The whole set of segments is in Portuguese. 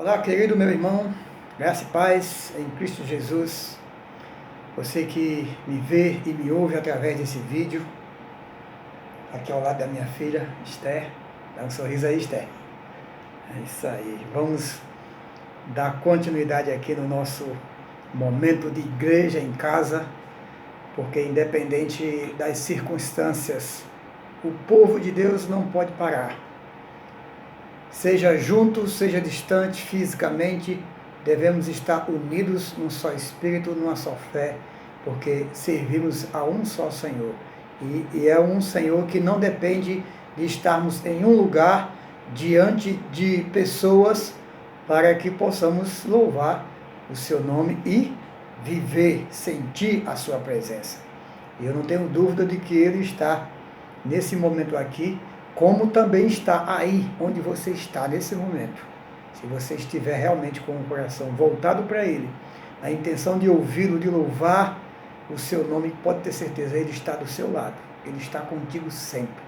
Olá, querido meu irmão, graça e paz em Cristo Jesus. Você que me vê e me ouve através desse vídeo, aqui ao lado da minha filha, Esther. Dá um sorriso aí, Esther. É isso aí. Vamos dar continuidade aqui no nosso momento de igreja em casa, porque independente das circunstâncias, o povo de Deus não pode parar. Seja junto, seja distante fisicamente, devemos estar unidos num só espírito, numa só fé, porque servimos a um só Senhor. E é um Senhor que não depende de estarmos em um lugar diante de pessoas para que possamos louvar o seu nome e viver, sentir a sua presença. E eu não tenho dúvida de que Ele está nesse momento aqui, como também está aí onde você está nesse momento. Se você estiver realmente com o coração voltado para Ele, a intenção de ouvi-lo, de louvar o seu nome, pode ter certeza, Ele está do seu lado. Ele está contigo sempre.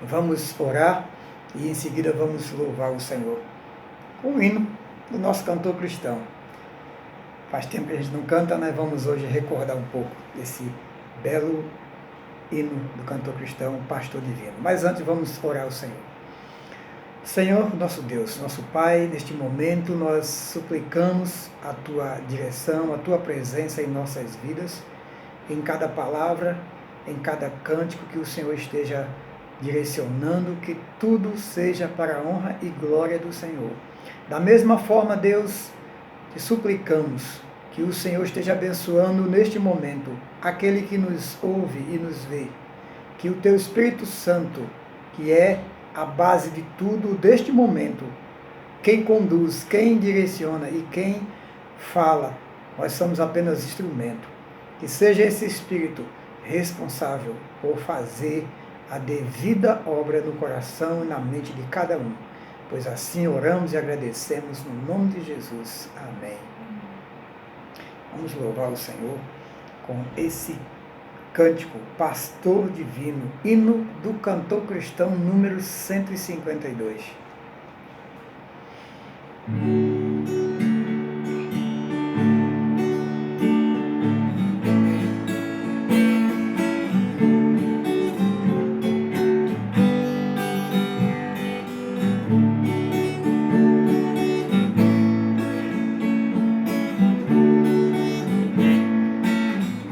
Vamos orar e em seguida vamos louvar o Senhor com o hino do nosso cantor cristão. Faz tempo que a gente não canta, nós vamos hoje recordar um pouco desse belo hino do cantor cristão, Pastor Divino. Mas antes vamos orar ao Senhor. Senhor, nosso Deus, nosso Pai, neste momento nós suplicamos a Tua direção, a Tua presença em nossas vidas, em cada palavra, em cada cântico que o Senhor esteja direcionando, que tudo seja para a honra e glória do Senhor. Da mesma forma, Deus, te suplicamos que o Senhor esteja abençoando neste momento aquele que nos ouve e nos vê. Que o Teu Espírito Santo, que é a base de tudo deste momento, quem conduz, quem direciona e quem fala, nós somos apenas instrumento. Que seja esse Espírito responsável por fazer a devida obra no coração e na mente de cada um. Pois assim oramos e agradecemos no nome de Jesus. Amém. Vamos louvar o Senhor com esse cântico, Pastor Divino, hino do cantor cristão número 152.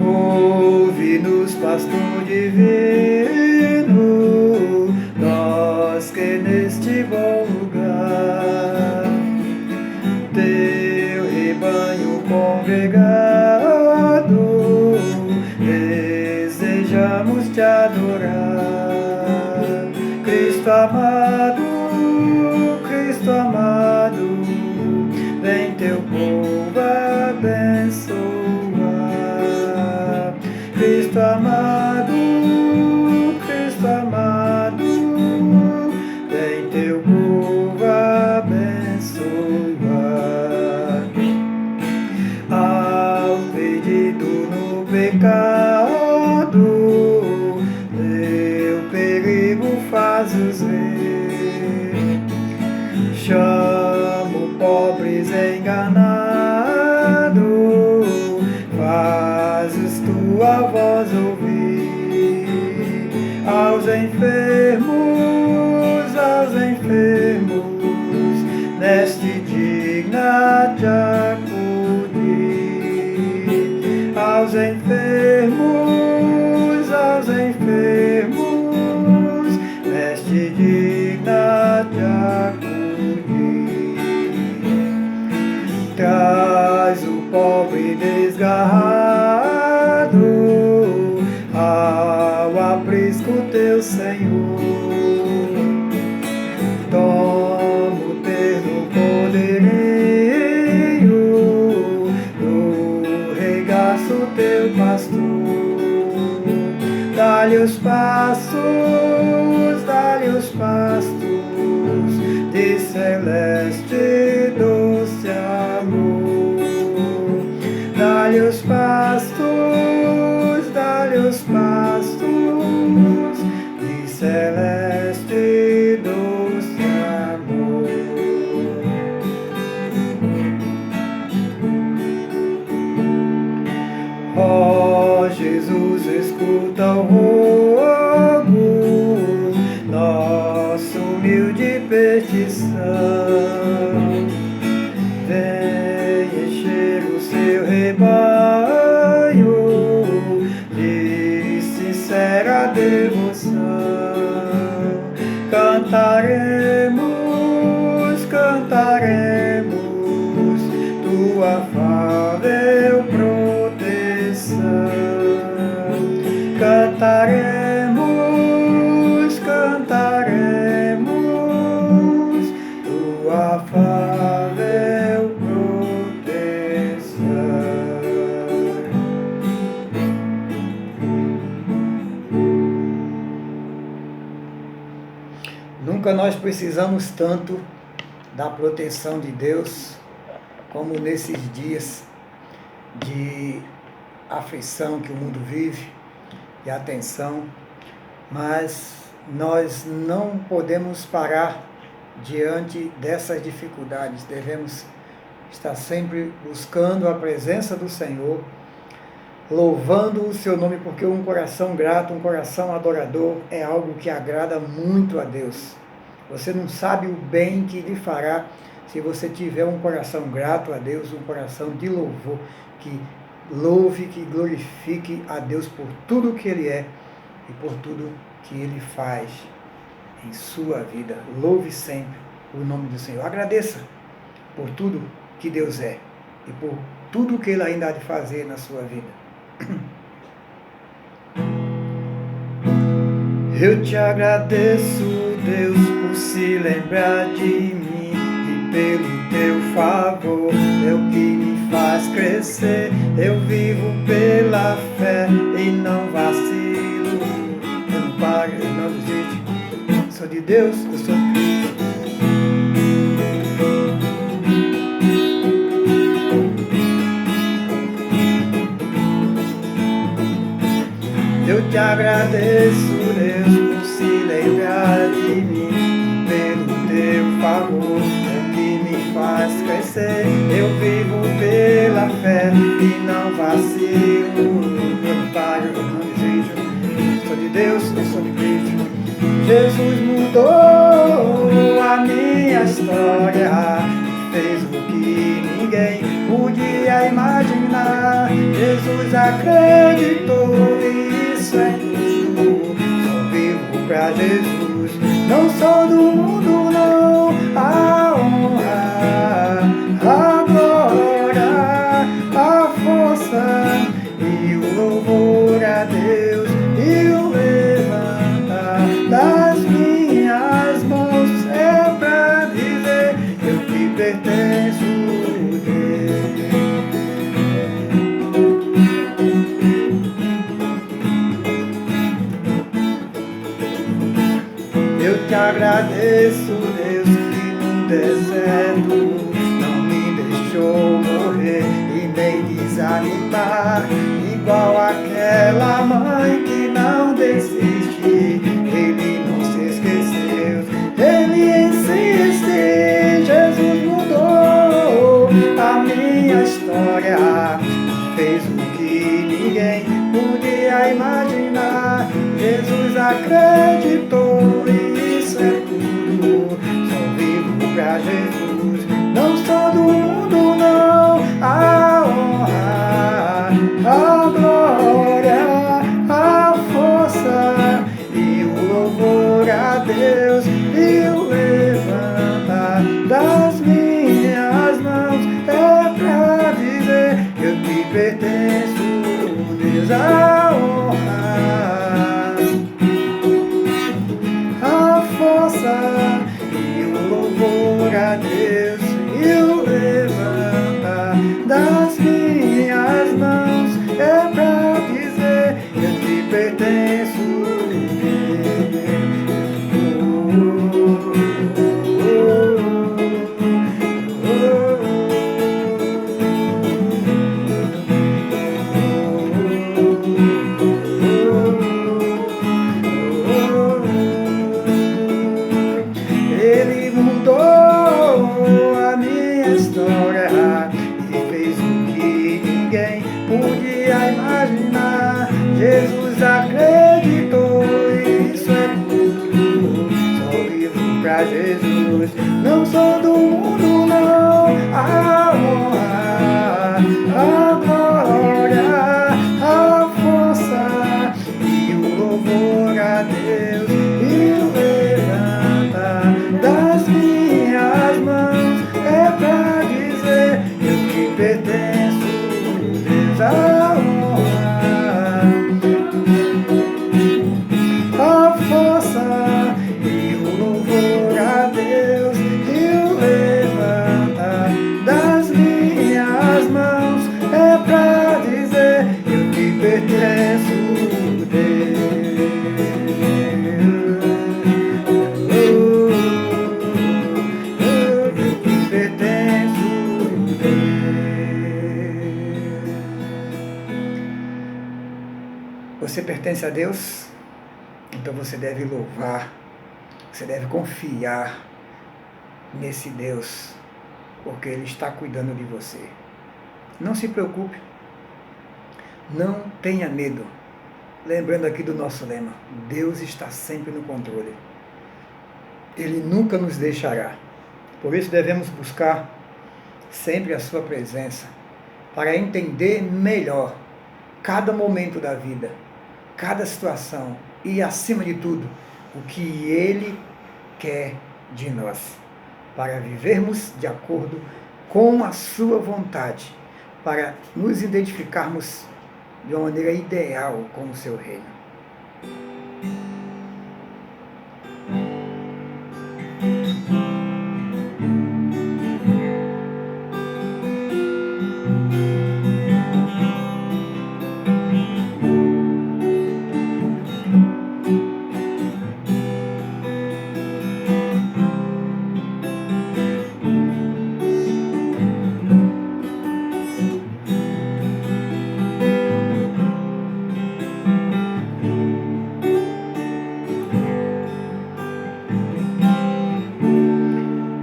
Ouve-nos, Pastor Divino, nós que neste bom lugar, Teu rebanho congregado, desejamos Te adorar. Cristo amado, vem Teu povo abençoar. Cristo amado, vem Teu povo abençoar. Ao perdido no pecado, Teu perigo fazes ver. Chamo pobres enganados, fazes Tua voz ouvir. Aos enfermos, neste digna de acudir. Aos enfermos, neste digna de acudir. Traz o pobre desgarrado ao aprisco Teu Senhor. Toma o terno poderio do regaço Teu pastor. Dá-lhe os pastos de celeste doce amor. Dá-lhe os pastos de celeste doce amor. escuta o rogo, nossa humilde petição. Vem encher o seu rebanho de sincera devoção. Cantaremos, cantaremos tua afável proteção. Cantaremos, cantaremos tua afável proteção. Nunca nós precisamos tanto da proteção de Deus como nesses dias de aflição que o mundo vive, de atenção, mas nós não podemos parar diante dessas dificuldades. Devemos estar sempre buscando a presença do Senhor, louvando o seu nome, porque um coração grato, um coração adorador é algo que agrada muito a Deus. Você não sabe o bem que lhe fará se você tiver um coração grato a Deus, um coração de louvor, que louve, que glorifique a Deus por tudo que Ele é e por tudo que Ele faz em sua vida. Louve sempre o nome do Senhor. Agradeça por tudo que Deus é e por tudo que Ele ainda há de fazer na sua vida. Eu te agradeço, Deus, por se lembrar de mim, e pelo teu favor é o que me faz crescer. Eu vivo pela fé e não vacilo. Eu não paro, eu não desisto. Sou de Deus, eu sou de Cristo. Eu te agradeço, Deus, por se lembrar de mim, pelo teu favor, é o que me faz crescer. Eu vivo pela fé e não vacilo. Eu não paro, eu não desisto. Sou de Deus, eu sou de Cristo. Jesus mudou a minha história, fez o que ninguém podia imaginar. Jesus acreditou e isso é tudo, só vivo pra Jesus. Não sou do mundo, não. A honra, a glória, a força e o louvor a Deus e o levantar das minhas mãos é pra dizer eu te pertenço. Eu te agradeço, Deus, que no deserto não me deixou morrer e nem desanimar, igual aquela mãe que não desiste. Ele não se esqueceu, ele insiste. Jesus mudou a minha história, fez o que ninguém podia imaginar. Jesus acreditou e isso é tudo, só vivo pra Jesus. Não sou do mundo, não. A honra, a glória, a força e o louvor a Deus e o levantar das minhas mãos é pra dizer eu te pertenço, Deus. A honra, a força e o louvor a Deus e o levantar das minhas mãos é pra dizer eu te pertenço. Ele mudou a minha história e fez o que ninguém podia imaginar. Jesus a Jesus. Não sou do mundo, não. A honra, a glória, a força e o louvor a Deus. E o levantar das minhas mãos é pra dizer: eu te pertenço, Deus. A honra, a força e o louvor a Deus. E o levantar das minhas mãos é pra dizer: eu te pertenço, Deus. Eu te pertenço, Deus. Você pertence a Deus? Então você deve louvar, você deve confiar nesse Deus, porque Ele está cuidando de você. Não se preocupe, não tenha medo. Lembrando aqui do nosso lema: Deus está sempre no controle. Ele nunca nos deixará. Por isso devemos buscar sempre a sua presença, para entender melhor cada momento da vida, cada situação e, acima de tudo, o que Ele quer de nós, para vivermos de acordo com a sua vontade, para nos identificarmos de uma maneira ideal com o seu reino.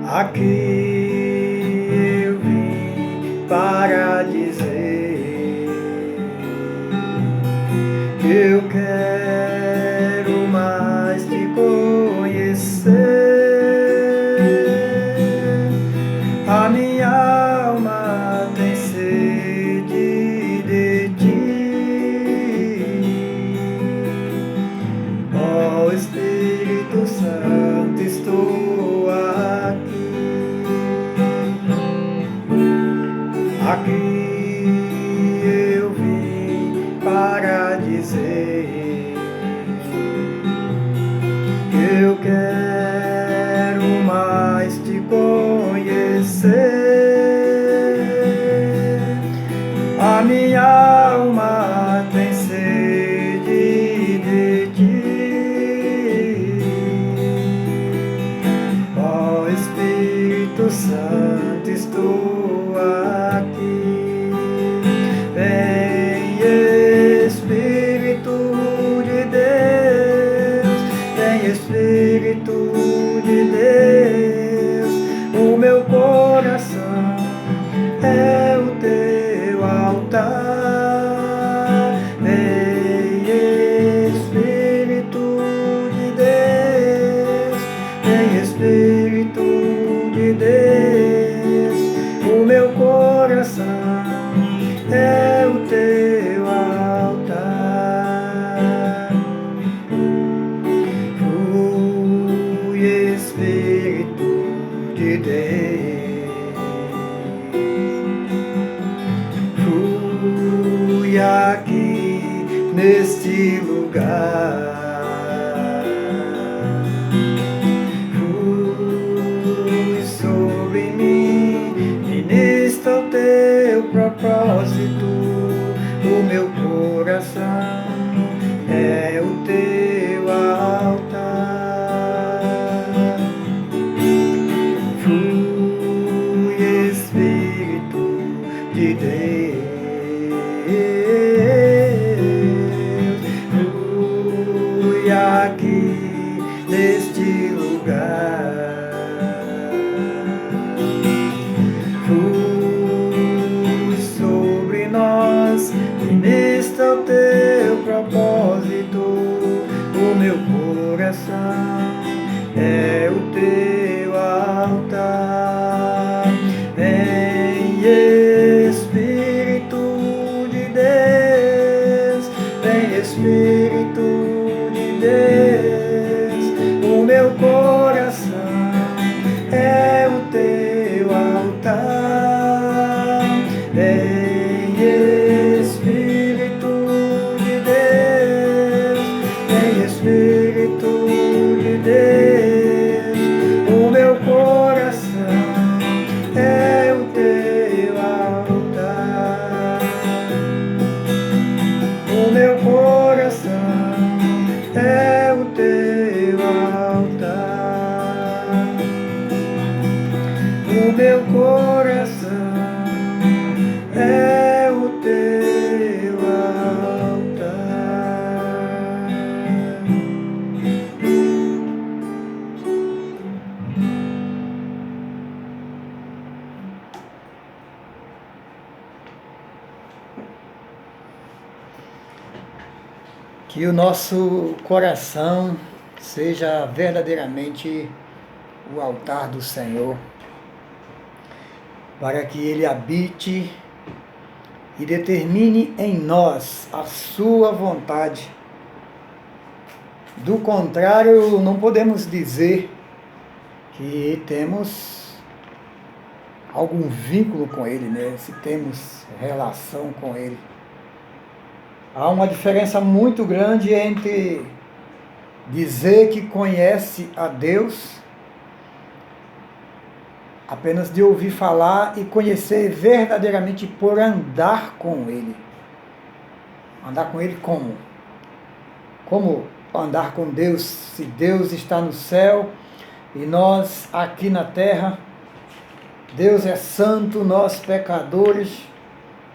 Aqui eu vim para dizer que eu quero mais te conhecer. A minha alma tem sede de ti, ó Espírito Santo, estou aqui. Aqui eu vim para dizer que eu quero mais te conhecer. A minha alma tem sede de ti, ó Espírito Santo, estou aqui. Vem Espírito de Deus, vem Espírito de Deus, o meu coração é o teu altar. Vem Espírito de Deus, vem Espírito de Deus, o meu coração é o teu altar. Fui Espírito de Deus, fui aqui neste lugar, fui sobre mim, ministra o teu propósito, o meu coração é o teu altar. Fui Espírito de Deus, fui aqui neste lugar, fui sobre nós, ministra o teu propósito, o meu coração é o teu coração é o teu altar. Que o nosso coração seja verdadeiramente o altar do Senhor, para que Ele habite e determine em nós a sua vontade. Do contrário, não podemos dizer que temos algum vínculo com Ele, né? Se temos relação com Ele. Há uma diferença muito grande entre dizer que conhece a Deus apenas de ouvir falar e conhecer verdadeiramente por andar com Ele. Andar com Ele como? Como andar com Deus, se Deus está no céu e nós aqui na terra? Deus é santo, nós pecadores,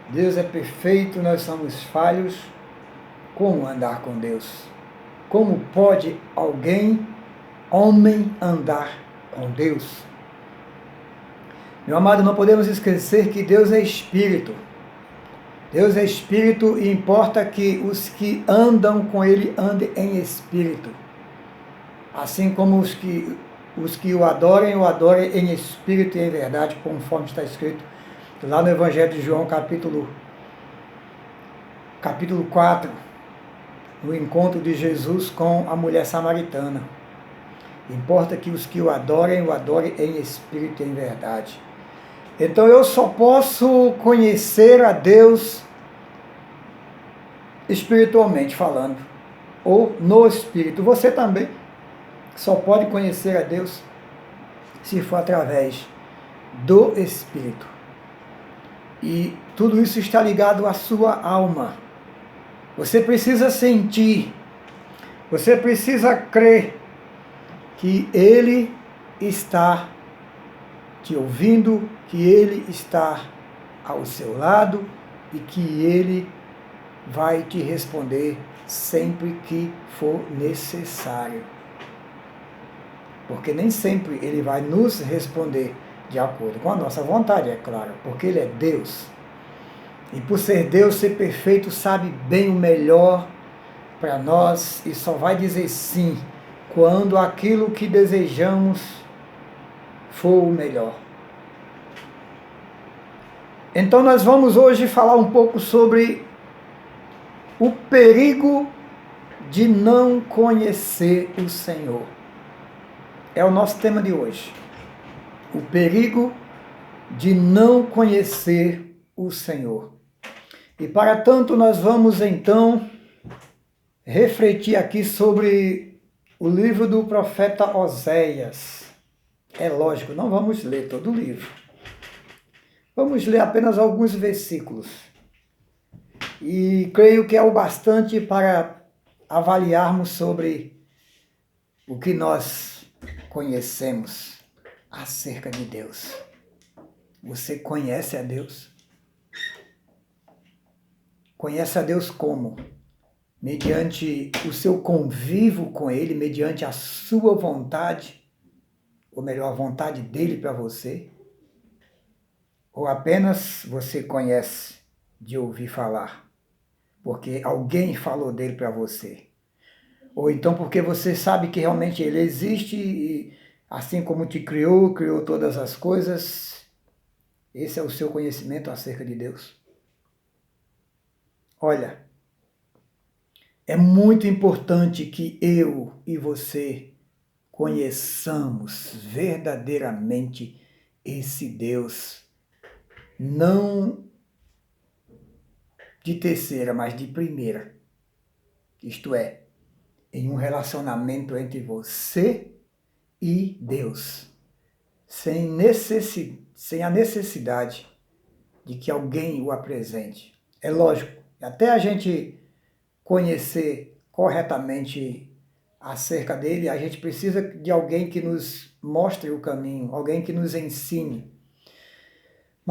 Deus é perfeito, nós somos falhos. Como andar com Deus? Como pode alguém, homem, andar com Deus? Meu amado, não podemos esquecer que Deus é Espírito. Deus é Espírito e importa que os que andam com Ele andem em Espírito. Assim como os que o adorem em Espírito e em verdade, conforme está escrito lá no Evangelho de João, capítulo 4, no encontro de Jesus com a mulher samaritana. Importa que os que o adorem em Espírito e em verdade. Então eu só posso conhecer a Deus espiritualmente falando, ou no Espírito. Você também só pode conhecer a Deus se for através do Espírito. E tudo isso está ligado à sua alma. Você precisa sentir, você precisa crer que Ele está te ouvindo, que Ele está ao seu lado e que Ele vai te responder sempre que for necessário. Porque nem sempre Ele vai nos responder de acordo com a nossa vontade, é claro, porque Ele é Deus. E por ser Deus, ser perfeito, sabe bem o melhor para nós e só vai dizer sim quando aquilo que desejamos for o melhor. Então nós vamos hoje falar um pouco sobre o perigo de não conhecer o Senhor. É o nosso tema de hoje. O perigo de não conhecer o Senhor. E para tanto nós vamos então refletir aqui sobre o livro do profeta Oséias. É lógico, não vamos ler todo o livro. Vamos ler apenas alguns versículos. E creio que é o bastante para avaliarmos sobre o que nós conhecemos acerca de Deus. Você conhece a Deus? Conhece a Deus como? Mediante o seu convívio com Ele, mediante a sua vontade, ou melhor, a vontade dele para você? Ou apenas você conhece de ouvir falar, porque alguém falou dele para você? Ou então porque você sabe que realmente ele existe e assim como te criou, criou todas as coisas? Esse é o seu conhecimento acerca de Deus? Olha, é muito importante que eu e você conheçamos verdadeiramente esse Deus, não de terceira, mas de primeira. Isto é, em um relacionamento entre você e Deus, sem a necessidade de que alguém o apresente. É lógico, até a gente conhecer corretamente acerca dele, a gente precisa de alguém que nos mostre o caminho, alguém que nos ensine.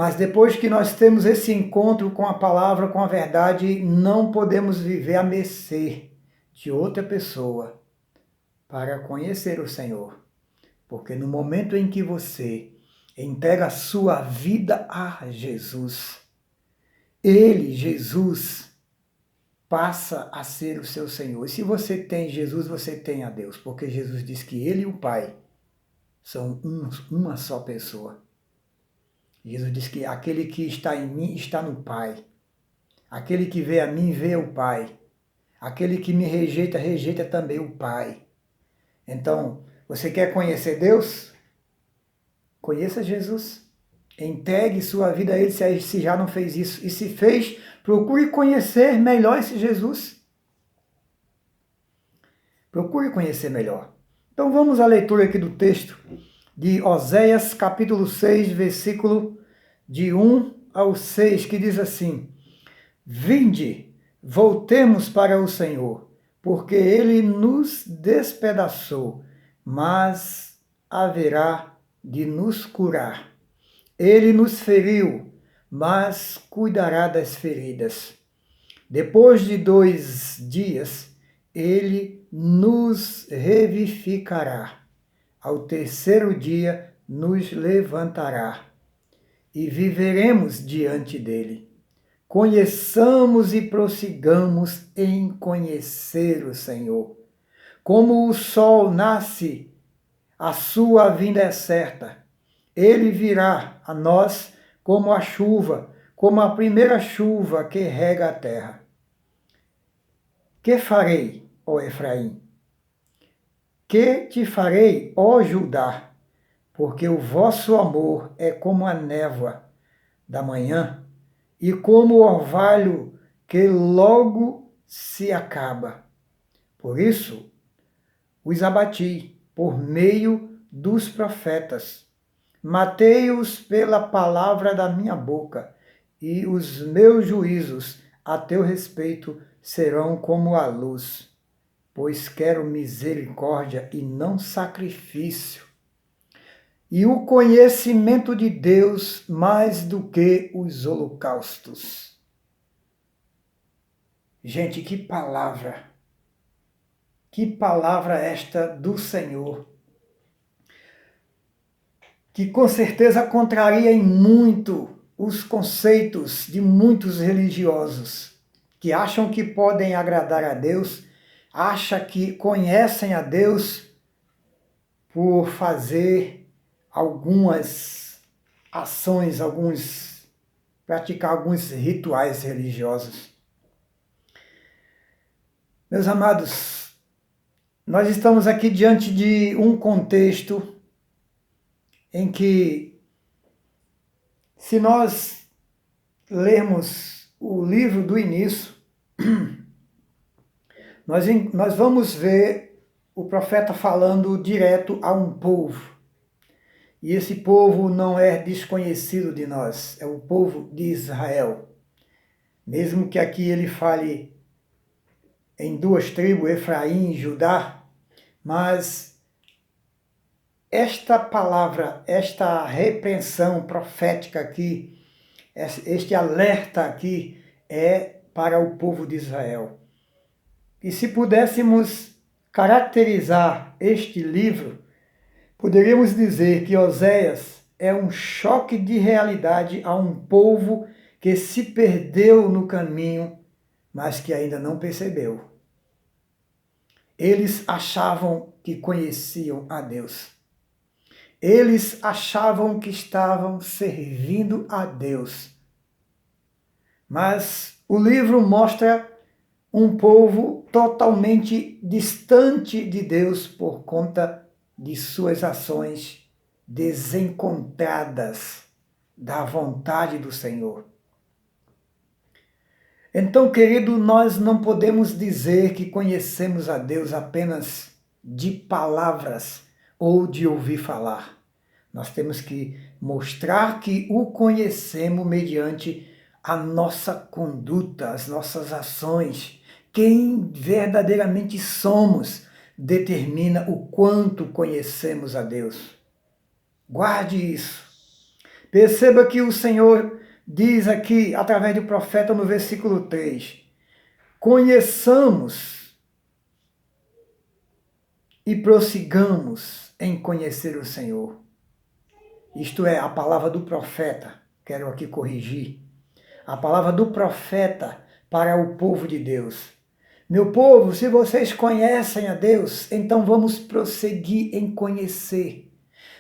Mas depois que nós temos esse encontro com a palavra, com a verdade, não podemos viver à mercê de outra pessoa para conhecer o Senhor. Porque no momento em que você entrega a sua vida a Jesus, Ele, Jesus, passa a ser o seu Senhor. E se você tem Jesus, você tem a Deus, porque Jesus diz que Ele e o Pai são uma só pessoa. Jesus diz que aquele que está em mim está no Pai. Aquele que vê a mim, vê o Pai. Aquele que me rejeita, rejeita também o Pai. Então, você quer conhecer Deus? Conheça Jesus. Entregue sua vida a Ele se já não fez isso. E se fez, procure conhecer melhor esse Jesus. Procure conhecer melhor. Então vamos à leitura aqui do texto de Oséias, capítulo 6, versículo de 1 ao 6, que diz assim: Vinde, voltemos para o Senhor, porque Ele nos despedaçou, mas haverá de nos curar. Ele nos feriu, mas cuidará das feridas. Depois de 2 dias, Ele nos revivificará. Ao terceiro dia, nos levantará e viveremos diante dele. Conheçamos e prossigamos em conhecer o Senhor. Como o sol nasce, a sua vinda é certa. Ele virá a nós como a chuva, como a primeira chuva que rega a terra. Que farei, ó Efraim? Que te farei, ó Judá? Porque o vosso amor é como a névoa da manhã e como o orvalho que logo se acaba. Por isso, os abati por meio dos profetas. Matei-os pela palavra da minha boca, e os meus juízos a teu respeito serão como a luz, pois quero misericórdia e não sacrifício, e o conhecimento de Deus mais do que os holocaustos. Gente, que palavra esta do Senhor, que com certeza contraria em muito os conceitos de muitos religiosos, que acham que podem agradar a Deus, acham que conhecem a Deus por fazer algumas ações, praticar alguns rituais religiosos. Meus amados, nós estamos aqui diante de um contexto em que, se nós lermos o livro do início, nós vamos ver o profeta falando direto a um povo. E esse povo não é desconhecido de nós, é o povo de Israel. Mesmo que aqui ele fale em 2 tribos, Efraim e Judá, mas esta palavra, esta repreensão profética aqui, este alerta aqui é para o povo de Israel. E se pudéssemos caracterizar este livro, poderíamos dizer que Oséias é um choque de realidade a um povo que se perdeu no caminho, mas que ainda não percebeu. Eles achavam que conheciam a Deus. Eles achavam que estavam servindo a Deus. Mas o livro mostra um povo totalmente distante de Deus por conta de suas ações desencontradas da vontade do Senhor. Então, querido, nós não podemos dizer que conhecemos a Deus apenas de palavras ou de ouvir falar. Nós temos que mostrar que o conhecemos mediante a nossa conduta, as nossas ações. Quem verdadeiramente somos determina o quanto conhecemos a Deus. Guarde isso. Perceba que o Senhor diz aqui, através do profeta, no versículo 3, conheçamos e prossigamos em conhecer o Senhor. Isto é, a palavra do profeta, quero aqui corrigir, a palavra do profeta para o povo de Deus. Meu povo, se vocês conhecem a Deus, então vamos prosseguir em conhecer.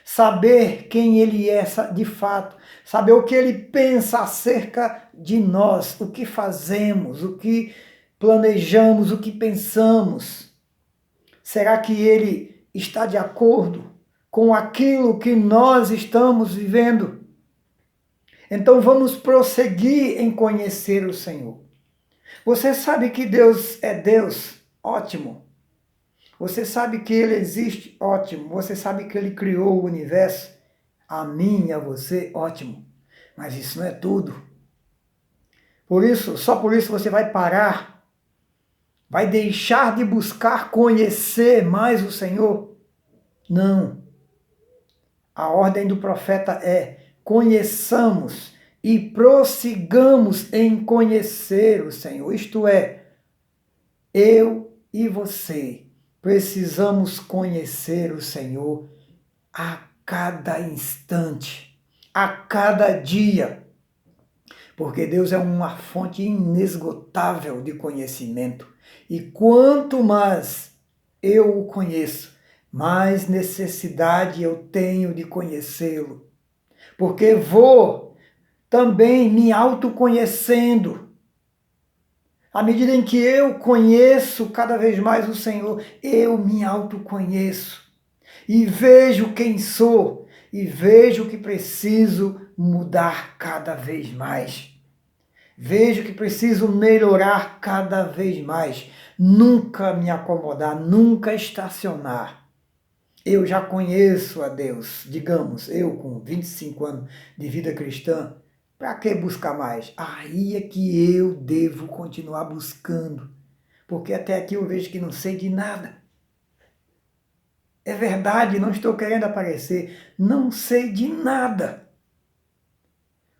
Saber quem Ele é de fato, saber o que Ele pensa acerca de nós, o que fazemos, o que planejamos, o que pensamos. Será que Ele está de acordo com aquilo que nós estamos vivendo? Então vamos prosseguir em conhecer o Senhor. Você sabe que Deus é Deus? Ótimo. Você sabe que Ele existe? Ótimo. Você sabe que Ele criou o universo? A mim e a você? Ótimo. Mas isso não é tudo. Por isso, só por isso você vai parar? Vai deixar de buscar conhecer mais o Senhor? Não. A ordem do profeta é: conheçamos e prossigamos em conhecer o Senhor. Isto é, eu e você precisamos conhecer o Senhor a cada instante, a cada dia, porque Deus é uma fonte inesgotável de conhecimento. E quanto mais eu o conheço, mais necessidade eu tenho de conhecê-lo, porque vou também me autoconhecendo. À medida em que eu conheço cada vez mais o Senhor, eu me autoconheço e vejo quem sou e vejo que preciso mudar cada vez mais. Vejo que preciso melhorar cada vez mais, nunca me acomodar, nunca estacionar. Eu já conheço a Deus, digamos, eu com 25 anos de vida cristã, para que buscar mais? Aí é que eu devo continuar buscando, porque até aqui eu vejo que não sei de nada. É verdade, não estou querendo aparecer, não sei de nada.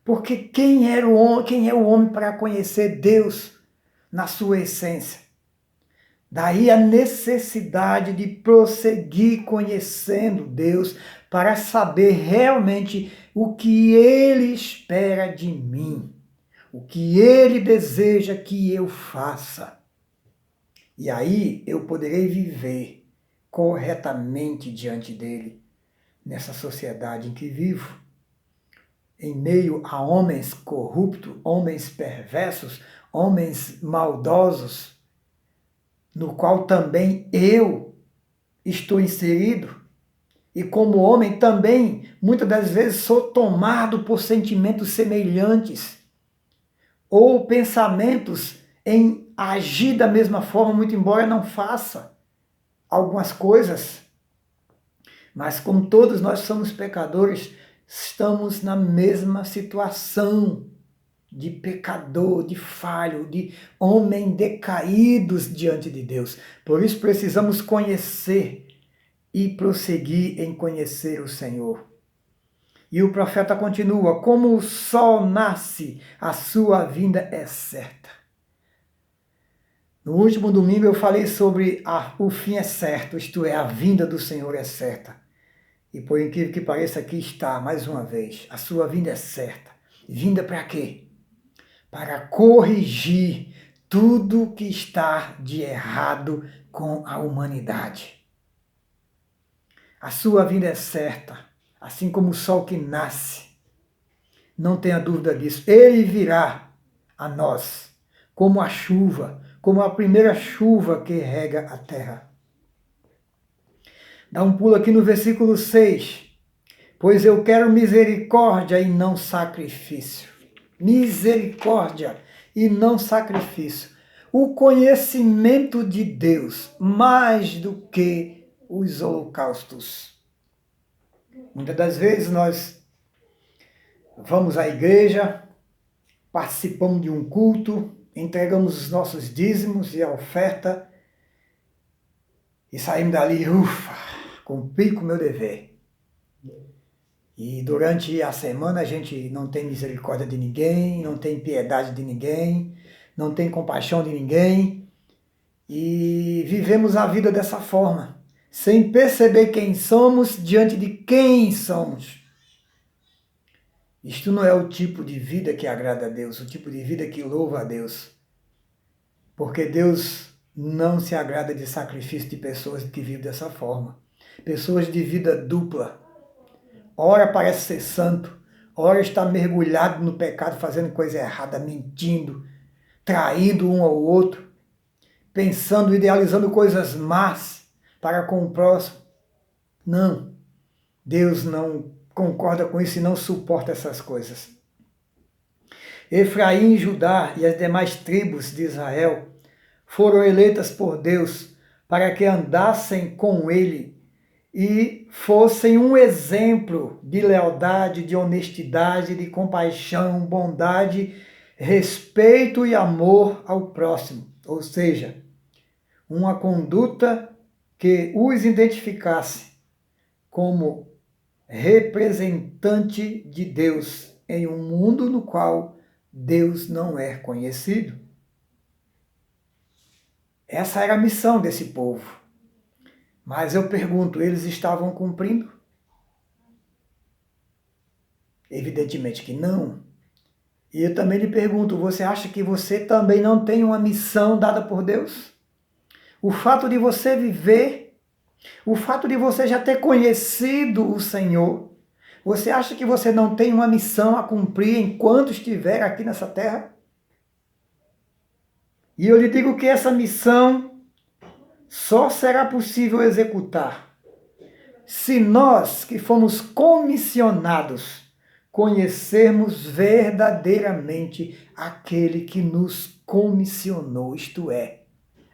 Porque quem é o homem para conhecer Deus na sua essência? Daí a necessidade de prosseguir conhecendo Deus para saber realmente o que Ele espera de mim, o que Ele deseja que eu faça. E aí eu poderei viver corretamente diante dEle, nessa sociedade em que vivo, em meio a homens corruptos, homens perversos, homens maldosos, no qual também eu estou inserido. E como homem também, muitas das vezes sou tomado por sentimentos semelhantes ou pensamentos em agir da mesma forma, muito embora não faça algumas coisas. Mas como todos nós somos pecadores, estamos na mesma situação de pecador, de falho, de homem decaídos diante de Deus. Por isso precisamos conhecer e prosseguir em conhecer o Senhor. E o profeta continua: como o sol nasce, a sua vinda é certa. No último domingo eu falei sobre o fim é certo, isto é, a vinda do Senhor é certa. E por incrível que pareça, aqui está, mais uma vez, a sua vinda é certa. Vinda para quê? Para corrigir tudo que está de errado com a humanidade. A sua vinda é certa, assim como o sol que nasce. Não tenha dúvida disso. Ele virá a nós como a chuva, como a primeira chuva que rega a terra. Dá um pulo aqui no versículo 6. Pois eu quero misericórdia e não sacrifício. Misericórdia e não sacrifício. O conhecimento de Deus mais do que os holocaustos. Muitas das vezes nós vamos à igreja, participamos de um culto, entregamos os nossos dízimos e a oferta e saímos dali, ufa, cumpri com o meu dever. E durante a semana a gente não tem misericórdia de ninguém, não tem piedade de ninguém, não tem compaixão de ninguém. E vivemos a vida dessa forma, sem perceber quem somos diante de quem somos. Isto não é o tipo de vida que agrada a Deus, o tipo de vida que louva a Deus. Porque Deus não se agrada de sacrifício de pessoas que vivem dessa forma. Pessoas de vida dupla. Ora parece ser santo, ora está mergulhado no pecado, fazendo coisa errada, mentindo, traindo um ao outro, pensando, idealizando coisas más para com o próximo. Não, Deus não concorda com isso e não suporta essas coisas. Efraim, Judá e as demais tribos de Israel foram eleitas por Deus para que andassem com ele e fossem um exemplo de lealdade, de honestidade, de compaixão, bondade, respeito e amor ao próximo. Ou seja, uma conduta que os identificasse como representante de Deus em um mundo no qual Deus não é conhecido. Essa era a missão desse povo. Mas eu pergunto, eles estavam cumprindo? Evidentemente que não. E eu também lhe pergunto, você acha que você também não tem uma missão dada por Deus? O fato de você viver, o fato de você já ter conhecido o Senhor, você acha que você não tem uma missão a cumprir enquanto estiver aqui nessa terra? E eu lhe digo que essa missão só será possível executar se nós, que fomos comissionados, conhecermos verdadeiramente aquele que nos comissionou, isto é,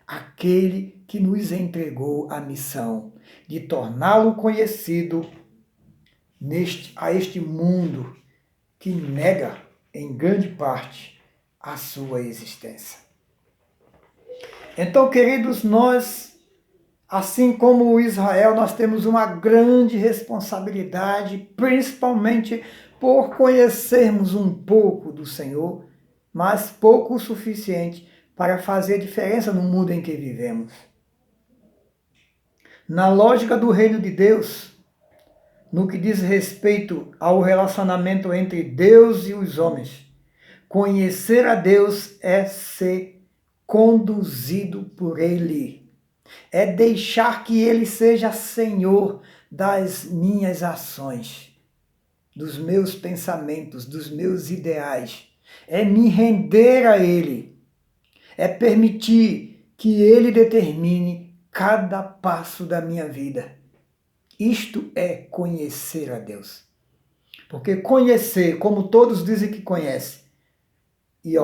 aquele que nos entregou a missão de torná-lo conhecido a este mundo que nega, em grande parte, a sua existência. Então, queridos, nós, assim como Israel, nós temos uma grande responsabilidade, principalmente por conhecermos um pouco do Senhor, mas pouco o suficiente para fazer diferença no mundo em que vivemos. Na lógica do reino de Deus, no que diz respeito ao relacionamento entre Deus e os homens, conhecer a Deus é ser conduzido por Ele. É deixar que Ele seja Senhor das minhas ações, dos meus pensamentos, dos meus ideais. É me render a Ele. É permitir que Ele determine cada passo da minha vida. Isto é conhecer a Deus. Porque conhecer, como todos dizem que conhecem, e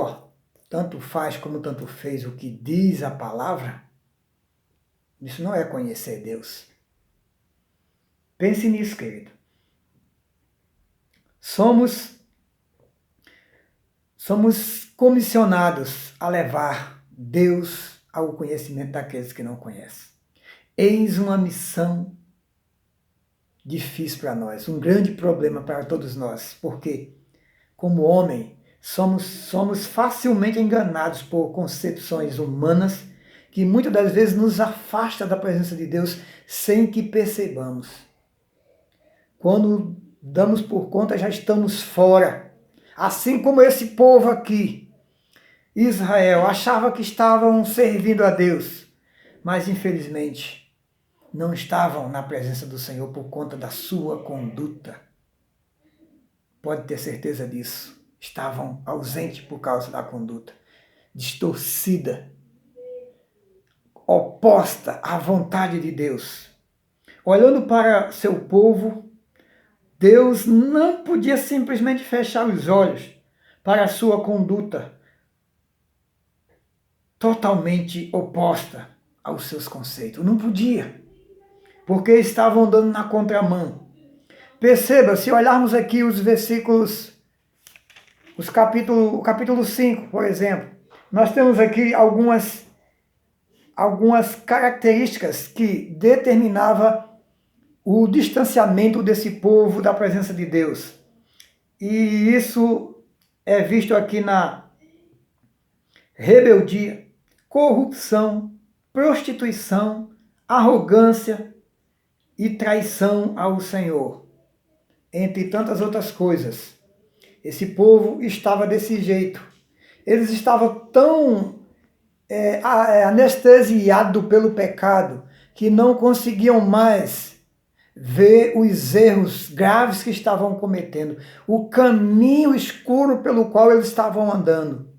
tanto faz como tanto fez o que diz a palavra, isso não é conhecer Deus. Pense nisso, querido. Somos comissionados a levar Deus ao conhecimento daqueles que não conhecem. Eis uma missão difícil para nós, um grande problema para todos nós, porque, como homem, somos facilmente enganados por concepções humanas que muitas das vezes nos afasta da presença de Deus sem que percebamos. Quando damos por conta, já estamos fora. Assim como esse povo aqui, Israel, achava que estavam servindo a Deus, mas infelizmente não estavam na presença do Senhor por conta da sua conduta. Pode ter certeza disso. Estavam ausentes por causa da conduta, distorcida, oposta à vontade de Deus. Olhando para seu povo, Deus não podia simplesmente fechar os olhos para a sua conduta totalmente oposta aos seus conceitos. Não podia, porque estavam andando na contramão. Perceba, se olharmos aqui os versículos, o capítulo 5, por exemplo, nós temos aqui algumas características que determinava o distanciamento desse povo da presença de Deus. E isso é visto aqui na rebeldia, corrupção, prostituição, arrogância e traição ao Senhor, entre tantas outras coisas. Esse povo estava desse jeito. Eles estavam tão anestesiados pelo pecado que não conseguiam mais ver os erros graves que estavam cometendo, o caminho escuro pelo qual eles estavam andando,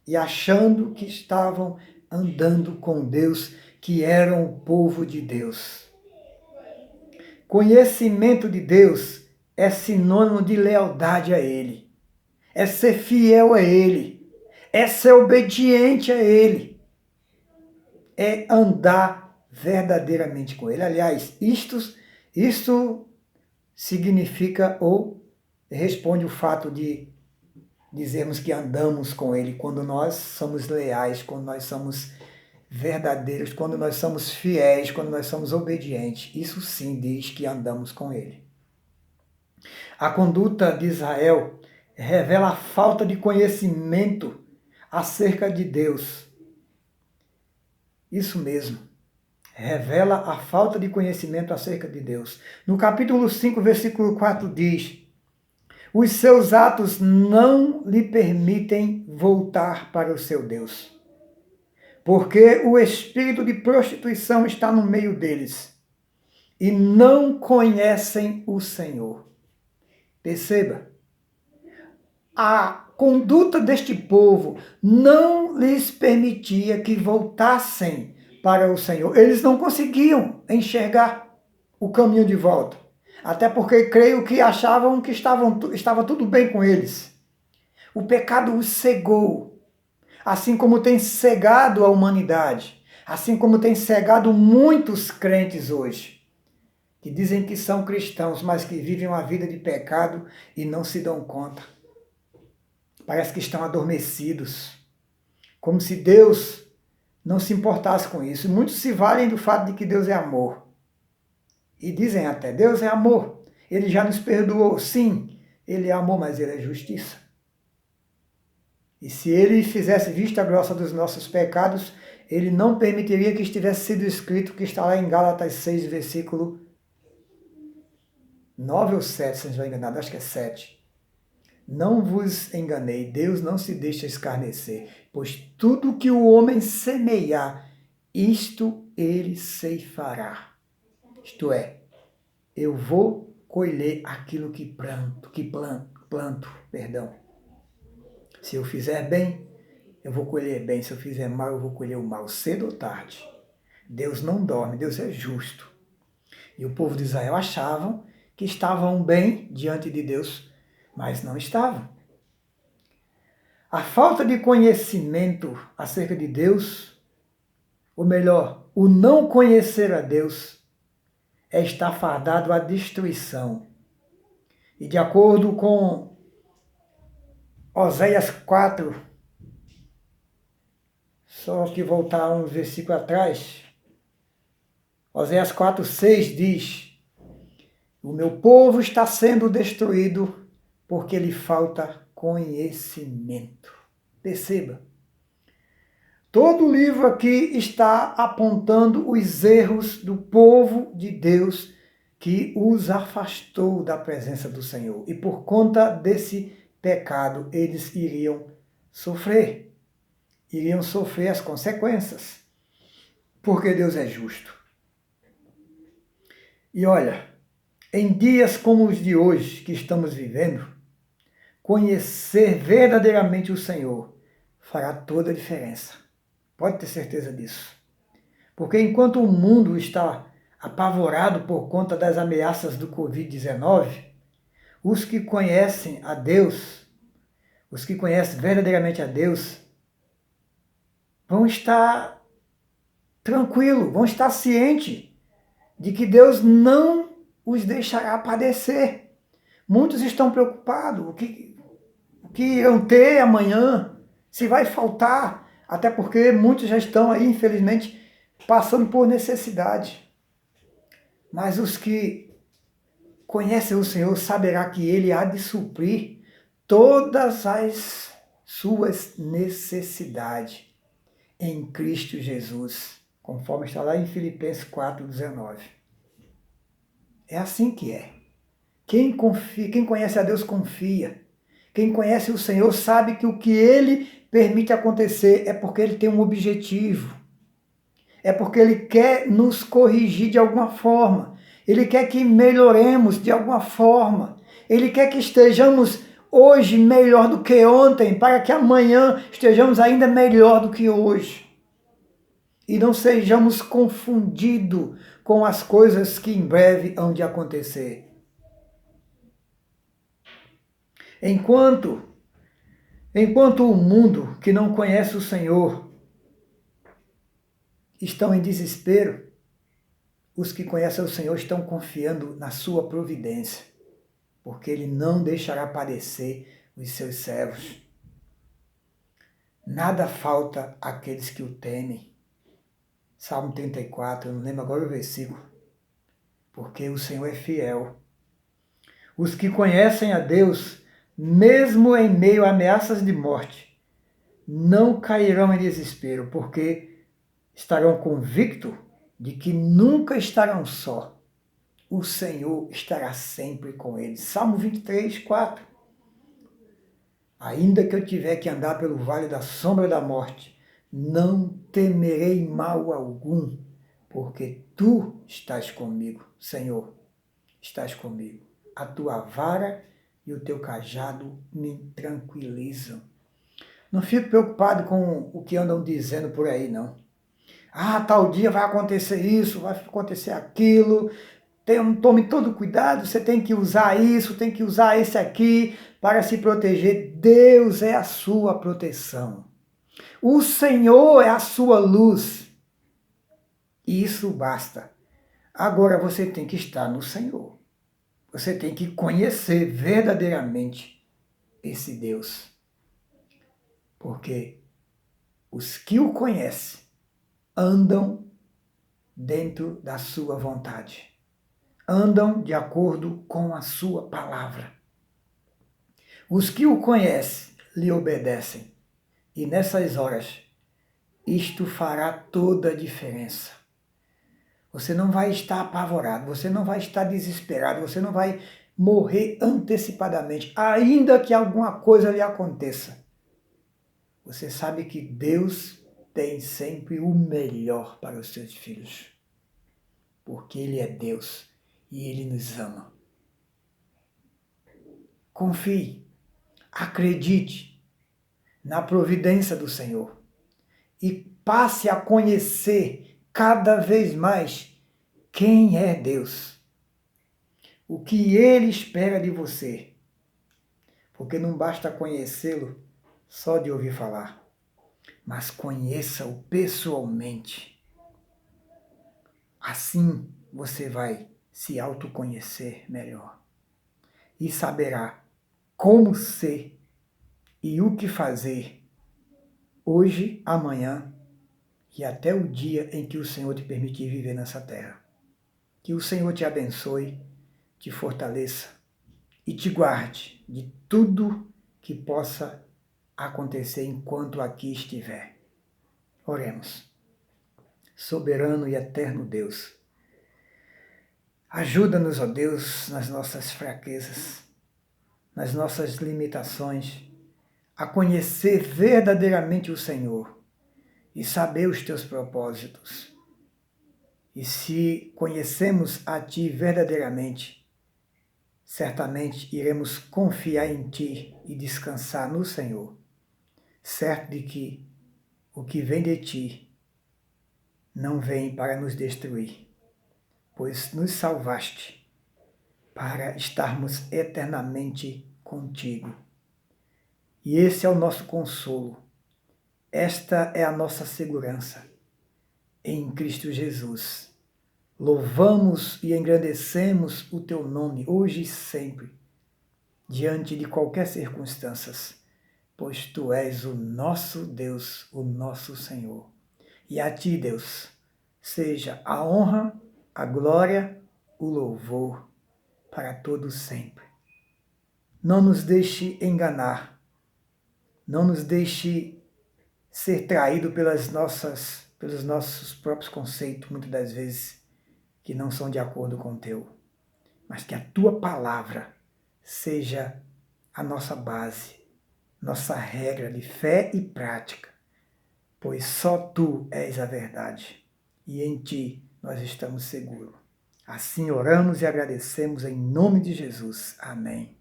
e achando que estavam andando com Deus, que eram o povo de Deus. Conhecimento de Deus é sinônimo de lealdade a Ele, é ser fiel a Ele, é ser obediente a Ele, é andar verdadeiramente com Ele. Aliás, isto significa ou responde o fato de dizermos que andamos com Ele quando nós somos leais, quando nós somos verdadeiros, quando nós somos fiéis, quando nós somos obedientes. Isso sim diz que andamos com Ele. A conduta de Israel revela a falta de conhecimento acerca de Deus. Isso mesmo. Revela a falta de conhecimento acerca de Deus. No capítulo 5, versículo 4 diz: os seus atos não lhe permitem voltar para o seu Deus, porque o espírito de prostituição está no meio deles e não conhecem o Senhor. Perceba, a conduta deste povo não lhes permitia que voltassem para o Senhor. Eles não conseguiam enxergar o caminho de volta. Até porque creio que achavam que estava tudo bem com eles. O pecado os cegou, assim como tem cegado a humanidade, assim como tem cegado muitos crentes hoje, que dizem que são cristãos, mas que vivem uma vida de pecado e não se dão conta. Parece que estão adormecidos, como se Deus não se importasse com isso. Muitos se valem do fato de que Deus é amor. E dizem até, Deus é amor, Ele já nos perdoou. Sim, Ele é amor, mas Ele é justiça. E se Ele fizesse vista grossa dos nossos pecados, Ele não permitiria que estivesse sido escrito, que está lá em Gálatas 6, versículo 9 ou 7, se não estiver enganado, acho que é 7. Não vos enganei, Deus não se deixa escarnecer, pois tudo que o homem semear, isto ele ceifará. Isto é, eu vou colher aquilo que planto. Se eu fizer bem, eu vou colher bem. Se eu fizer mal, eu vou colher o mal, cedo ou tarde. Deus não dorme, Deus é justo. E o povo de Israel achavam que estavam bem diante de Deus, mas não estavam. A falta de conhecimento acerca de Deus, ou melhor, o não conhecer a Deus, é estar fadado à destruição. E de acordo com Oséias 4, só que voltar um versículo atrás, Oséias 4, 6 diz: o meu povo está sendo destruído porque lhe falta conhecimento. Perceba, todo o livro aqui está apontando os erros do povo de Deus que os afastou da presença do Senhor. E por conta desse pecado, eles iriam sofrer as consequências, porque Deus é justo. E olha, em dias como os de hoje que estamos vivendo, conhecer verdadeiramente o Senhor fará toda a diferença. Pode ter certeza disso. Porque enquanto o mundo está apavorado por conta das ameaças do Covid-19, os que conhecem a Deus, os que conhecem verdadeiramente a Deus, vão estar tranquilos, vão estar cientes de que Deus não os deixará padecer. Muitos estão preocupados, o que irão ter amanhã, se vai faltar, até porque muitos já estão aí, infelizmente, passando por necessidade. Mas os que conhecem o Senhor saberá que Ele há de suprir todas as suas necessidades em Cristo Jesus, conforme está lá em Filipenses 4,19. É assim que é. Quem confia, quem conhece a Deus confia. Quem conhece o Senhor sabe que o que Ele permite acontecer é porque Ele tem um objetivo. É porque Ele quer nos corrigir de alguma forma. Ele quer que melhoremos de alguma forma. Ele quer que estejamos hoje melhor do que ontem, para que amanhã estejamos ainda melhor do que hoje. E não sejamos confundidos com as coisas que em breve hão de acontecer. Enquanto o mundo que não conhece o Senhor estão em desespero, os que conhecem o Senhor estão confiando na sua providência, porque Ele não deixará padecer os seus servos. Nada falta àqueles que o temem. Salmo 34, eu não lembro agora o versículo. Porque o Senhor é fiel. Os que conhecem a Deus, mesmo em meio a ameaças de morte, não cairão em desespero, porque estarão convictos de que nunca estarão só. O Senhor estará sempre com eles. Salmo 23, 4. Ainda que eu tiver que andar pelo vale da sombra da morte, não temerei mal algum, porque tu estás comigo, Senhor, estás comigo. A tua vara e o teu cajado me tranquilizam. Não fico preocupado com o que andam dizendo por aí, não. Ah, tal dia vai acontecer isso, vai acontecer aquilo. Tome todo cuidado, você tem que usar isso, tem que usar esse aqui para se proteger. Deus é a sua proteção. O Senhor é a sua luz. Isso basta. Agora você tem que estar no Senhor. Você tem que conhecer verdadeiramente esse Deus. Porque os que o conhecem andam dentro da sua vontade. Andam de acordo com a sua palavra. Os que o conhecem lhe obedecem. E nessas horas, isto fará toda a diferença. Você não vai estar apavorado, você não vai estar desesperado, você não vai morrer antecipadamente, ainda que alguma coisa lhe aconteça. Você sabe que Deus tem sempre o melhor para os seus filhos. Porque Ele é Deus e Ele nos ama. Confie, acredite na providência do Senhor e passe a conhecer cada vez mais quem é Deus. O que Ele espera de você. Porque não basta conhecê-lo só de ouvir falar, mas conheça-o pessoalmente. Assim você vai se autoconhecer melhor e saberá como ser e o que fazer hoje, amanhã e até o dia em que o Senhor te permitir viver nessa terra. Que o Senhor te abençoe, te fortaleça e te guarde de tudo que possa acontecer enquanto aqui estiver. Oremos. Soberano e eterno Deus, ajuda-nos, ó Deus, nas nossas fraquezas, nas nossas limitações, a conhecer verdadeiramente o Senhor e saber os teus propósitos. E se conhecemos a Ti verdadeiramente, certamente iremos confiar em Ti e descansar no Senhor, certo de que o que vem de Ti não vem para nos destruir, pois nos salvaste para estarmos eternamente contigo. E esse é o nosso consolo. Esta é a nossa segurança em Cristo Jesus. Louvamos e engrandecemos o teu nome hoje e sempre, diante de qualquer circunstância, pois tu és o nosso Deus, o nosso Senhor. E a ti, Deus, seja a honra, a glória o louvor para todo sempre. Não nos deixe enganar, não nos deixe ser traído pelos nossos próprios conceitos, muitas das vezes, que não são de acordo com o teu. Mas que a tua palavra seja a nossa base, nossa regra de fé e prática, pois só tu és a verdade e em ti nós estamos seguros. Assim oramos e agradecemos em nome de Jesus. Amém.